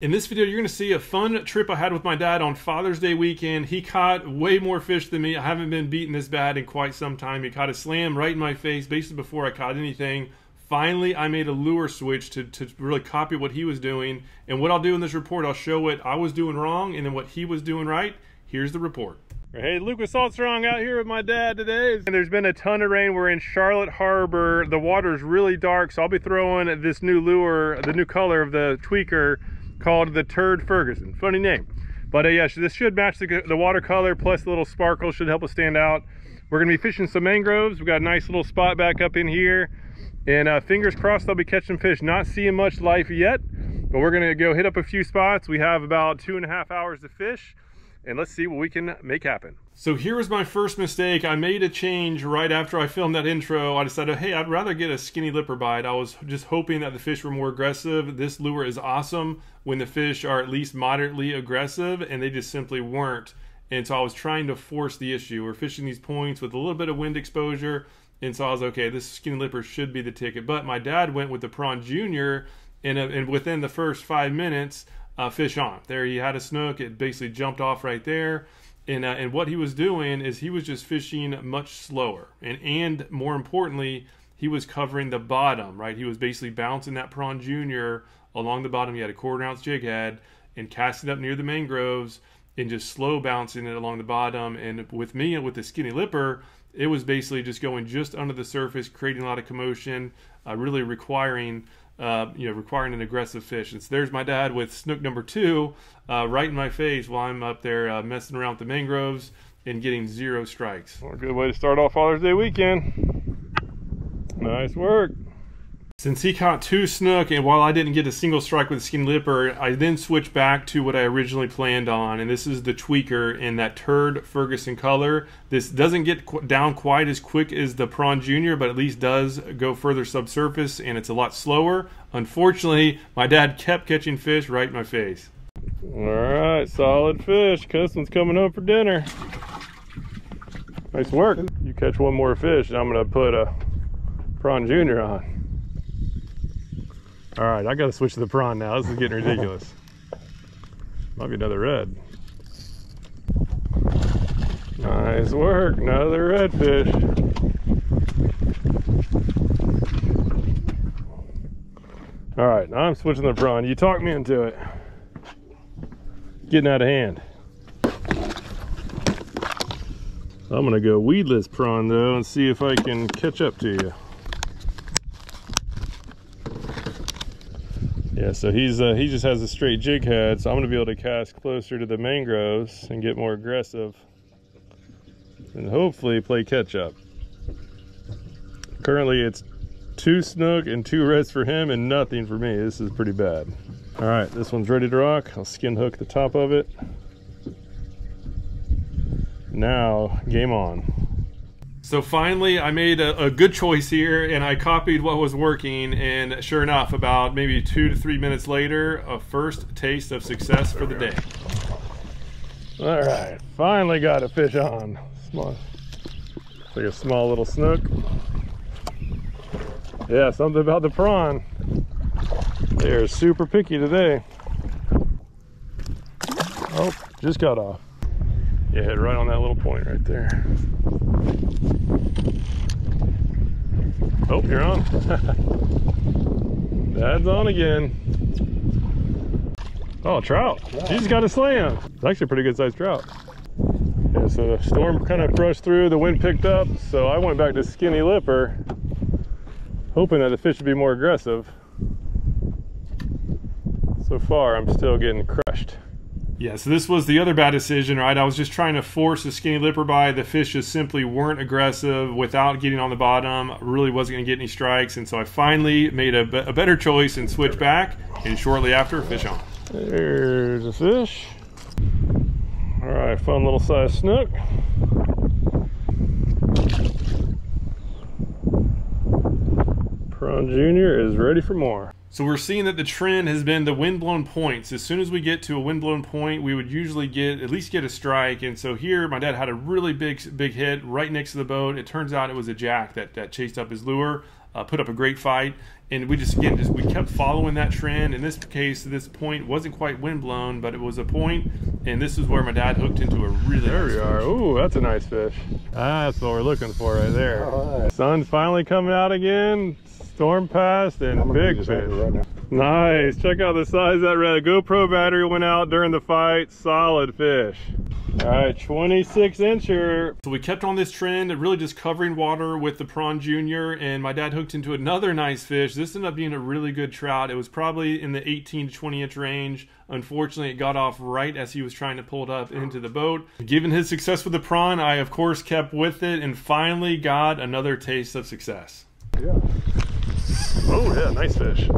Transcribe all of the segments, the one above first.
In this video, you're going to see a fun trip I had with my dad on Father's Day weekend. He caught way more fish than me. I haven't been beaten this bad in quite some time. He caught a slam right in my face, basically before I caught anything. Finally, I made a lure switch to really copy what he was doing. And what I'll do in this report, I'll show what I was doing wrong and then what he was doing right. Here's the report. Hey, Luke Simonds out here with my dad today. And there's been a ton of rain. We're in Charlotte Harbor. The water's really dark, so I'll be throwing this new lure, the new color of the tweaker, called the Terd Ferguson. Funny name. But yeah, this should match the watercolor, plus the little sparkle should help us stand out. We're gonna be fishing some mangroves. We've got a nice little spot back up in here. And fingers crossed I'll be catching fish. Not seeing much life yet, but we're gonna go hit up a few spots. We have about 2.5 hours to fish, and let's see what we can make happen. So here was my first mistake. I made a change right after I filmed that intro. I decided, hey, I'd rather get a skinny lipper bite. I was just hoping that the fish were more aggressive. This lure is awesome when the fish are at least moderately aggressive, and they just simply weren't. And so I was trying to force the issue. We're fishing these points with a little bit of wind exposure, and so I was okay, this skinny lipper should be the ticket. But my dad went with the Prawn Junior, and within the first 5 minutes, fish on. There he had a snook. It basically jumped off right there. And what he was doing is he was just fishing much slower. And more importantly, he was covering the bottom, right? He was basically bouncing that Prawn Junior along the bottom. He had a 1/4 ounce jig head and casting up near the mangroves and just slow bouncing it along the bottom. And with me, with the skinny lipper, it was basically just going just under the surface, creating a lot of commotion, really requiring an aggressive fish. And so there's my dad with snook number 2 right in my face while I'm up there messing around with the mangroves and getting 0 strikes. Well, a good way to start off Father's Day weekend. Nice work. Since he caught 2 snook, and while I didn't get a single strike with the skinny lipper, I then switched back to what I originally planned on, and this is the tweaker in that Terd Ferguson color. This doesn't get down quite as quick as the Prawn Junior, but at least does go further subsurface, and it's a lot slower. Unfortunately, my dad kept catching fish right in my face. All right, solid fish. Customer's coming home for dinner. Nice work. You catch one more fish, and I'm gonna put a Prawn Junior on. All right, I gotta switch to the prawn now. This is getting ridiculous. Might be another red. Nice work, another redfish. All right, now I'm switching to the prawn. You talked me into it. Getting out of hand. I'm gonna go weedless prawn though and see if I can catch up to you. Yeah, so he just has a straight jig head, so I'm gonna be able to cast closer to the mangroves and get more aggressive and hopefully play catch up. Currently it's 2 snook and 2 reds for him and nothing for me. This is pretty bad. All right, this one's ready to rock. I'll skin hook the top of it. Now, game on. So finally, I made a good choice here, and I copied what was working, and sure enough, about maybe 2 to 3 minutes later, a first taste of success for the day. All right, finally got a fish on. Small, like a small little snook. Yeah, something about the prawn. They are super picky today. Oh, just got off. Yeah, hit right on that little point right there. Oh, you're on. Dad's on again. Oh, trout. He just got a slam. It's actually a pretty good sized trout. Yeah, so the storm kind of brushed through, the wind picked up, so I went back to skinny lipper, hoping that the fish would be more aggressive. So far, I'm still getting crushed. Yeah, so this was the other bad decision, right? I was just trying to force a skinny lipper bite. The fish just simply weren't aggressive without getting on the bottom. Really wasn't going to get any strikes, and so I finally made a better choice and switched back, and shortly after, fish on. There's a fish. All right, fun little size snook. Prawn Junior is ready for more. So we're seeing that the trend has been the windblown points. As soon as we get to a windblown point, we would usually at least get a strike. And so here, my dad had a really big hit right next to the boat. It turns out it was a jack that chased up his lure, put up a great fight, And we just, again, we kept following that trend. In this case, this point wasn't quite wind blown, but it was a point, and this is where my dad hooked into a really There nice we are. fish. Ooh, that's a nice fish. That's what we're looking for right there. All right. Sun's finally coming out again. Storm passed and big fish. Right now. Nice. Check out the size of that red. GoPro battery went out during the fight. Solid fish. All right, 26 incher. So we kept on this trend, really just covering water with the Prawn Junior, and my dad hooked into another nice fish. This ended up being a really good trout. It was probably in the 18 to 20 inch range. Unfortunately, it got off right as he was trying to pull it up into the boat. Given his success with the prawn, I of course kept with it and finally got another taste of success. Yeah. Oh yeah, nice fish.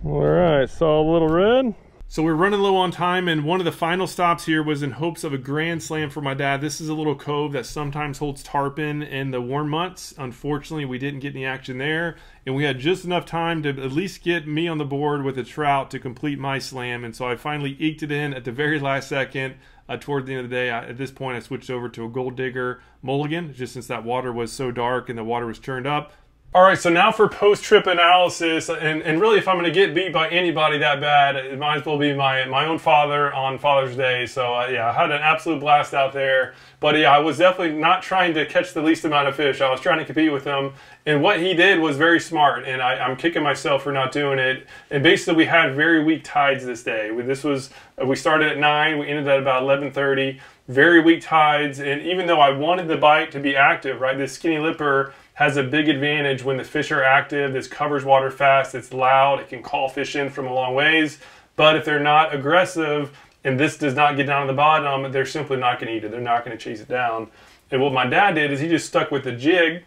All right, saw a little red. So we're running low on time, and one of the final stops here was in hopes of a grand slam for my dad. This is a little cove that sometimes holds tarpon in the warm months. Unfortunately, we didn't get any action there, and we had just enough time to at least get me on the board with a trout to complete my slam, and so I finally eked it in at the very last second. Toward the end of the day, at this point, I switched over to a gold digger mulligan, just since that water was so dark and the water was turned up. All right, so now for post-trip analysis, and really if I'm going to get beat by anybody that bad, it might as well be my own father on Father's Day. So yeah, I had an absolute blast out there. But yeah, I was definitely not trying to catch the least amount of fish. I was trying to compete with him. And what he did was very smart, and I'm kicking myself for not doing it. And basically we had very weak tides this day. We started at 9, we ended at about 11:30. Very weak tides, and even though I wanted the bite to be active, right, this skinny lipper has a big advantage when the fish are active. This covers water fast, it's loud, it can call fish in from a long ways. But if they're not aggressive and this does not get down to the bottom, they're simply not going to eat it. They're not going to chase it down. And what my dad did is he just stuck with the jig,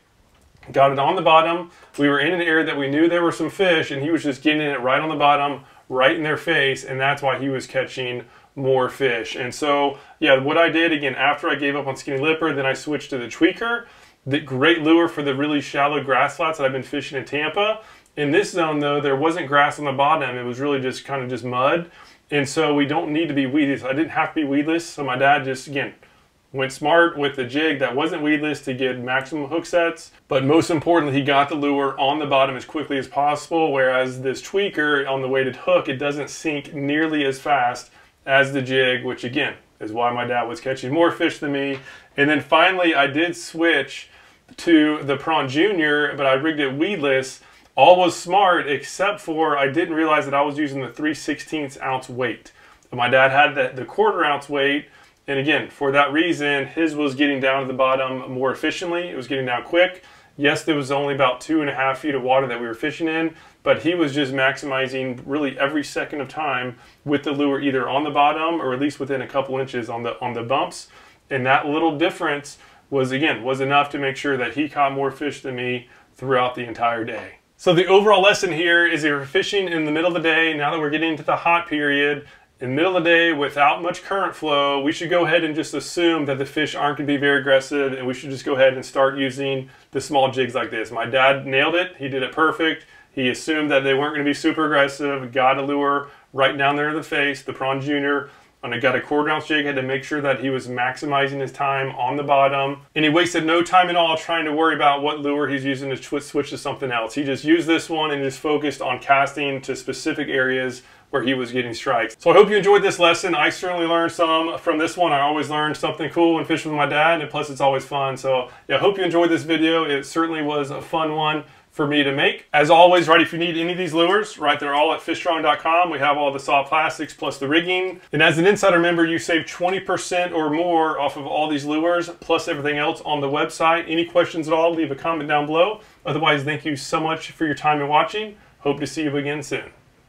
got it on the bottom. We were in an area that we knew there were some fish, and he was just getting it right on the bottom, right in their face, and that's why he was catching more fish. And so, yeah, what I did, again, after I gave up on skinny lipper, then I switched to the tweaker. The great lure for the really shallow grass flats that I've been fishing in Tampa. In this zone, though, there wasn't grass on the bottom. It was really just kind of just mud. And so we don't need to be weedless. I didn't have to be weedless, so my dad just, again, went smart with the jig that wasn't weedless to get maximum hook sets. But most importantly, he got the lure on the bottom as quickly as possible, whereas this tweaker on the weighted hook, it doesn't sink nearly as fast as the jig, which again, is why my dad was catching more fish than me. And then finally, I did switch to the Prawn Junior, but I rigged it weedless. All was smart, except for I didn't realize that I was using the 3/16 ounce weight. My dad had the 1/4 ounce weight, and again, for that reason, his was getting down to the bottom more efficiently. It was getting down quick. Yes, there was only about 2.5 feet of water that we were fishing in, but he was just maximizing really every second of time with the lure either on the bottom or at least within a couple inches on the bumps. And that little difference was enough to make sure that he caught more fish than me throughout the entire day. So the overall lesson here is if you're fishing in the middle of the day, now that we're getting into the hot period, in the middle of the day without much current flow, we should go ahead and just assume that the fish aren't going to be very aggressive, and we should just go ahead and start using the small jigs like this. My dad nailed it. He did it perfect. He assumed that they weren't going to be super aggressive, got a lure right down there in the face, the Prawn Junior, and I got a 1/4 ounce jig, had to make sure that he was maximizing his time on the bottom. And he wasted no time at all trying to worry about what lure he's using to switch to something else. He just used this one and just focused on casting to specific areas where he was getting strikes. So I hope you enjoyed this lesson. I certainly learned some from this one. I always learn something cool when fishing with my dad, and plus it's always fun. So yeah, I hope you enjoyed this video. It certainly was a fun one for me to make. As always, right, if you need any of these lures, right, they're all at fishstrong.com. We have all the soft plastics plus the rigging. And as an insider member, you save 20% or more off of all these lures, plus everything else on the website. Any questions at all, leave a comment down below. Otherwise, thank you so much for your time and watching. Hope to see you again soon.